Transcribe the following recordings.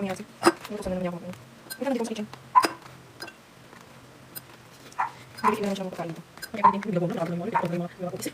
해야지. 이거 저는 그냥 먹는. 일단 이거 스키친. 이렇게 되는 것처럼 먹을까 아닌가? 약간 이거 먹는 거 먹는 거 이거 먹고 있어.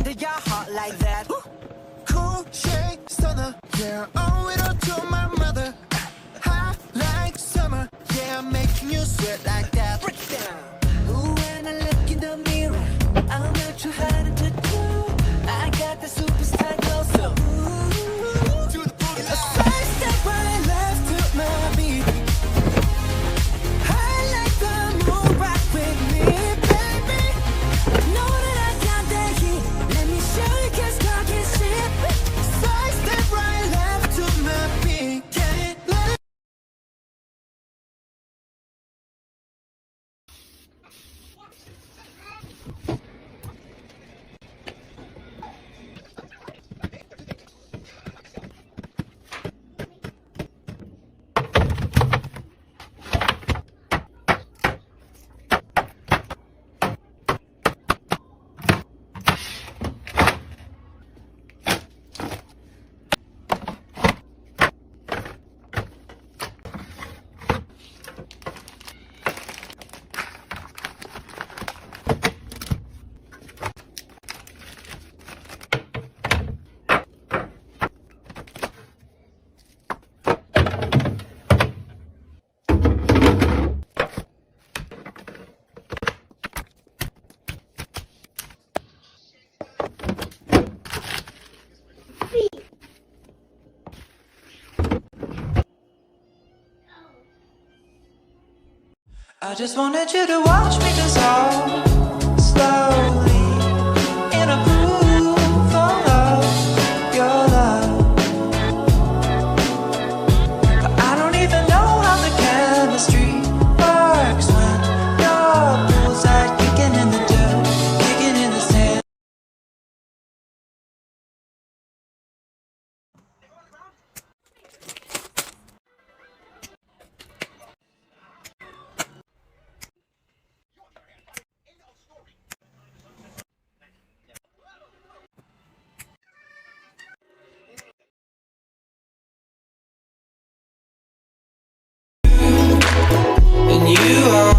into your heart like that. Cool shade stunner, yeah, owe it all to my mother. Hot like summer, yeah, I'm making you sweat like that. Break it down. in the mirror, I'm not too hard to do. I got the superstar glow, so ooh, to the booty line. A side step right left to my beat. I like the move, rock with me, baby. Know that I got that heat. Let me show you, 'cause talking shit. Side step right left to my beat. Can't let it. I just wanted you to watch me dissolve slowly in a pool of your love. I don't even know how the chemistry works when your poolside kicking in the dirt, kicking in the sand. And you are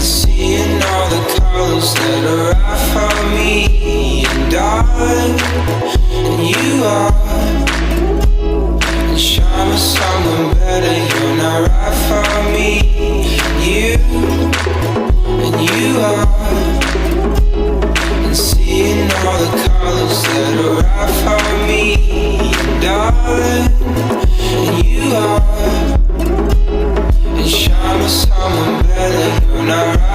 seeing all the colors that are out for me and I. And you are and show me someone better. You're not right for me. You and you are and seeing all the colors that are out for me and I. And you are and show me someone better. You're not right.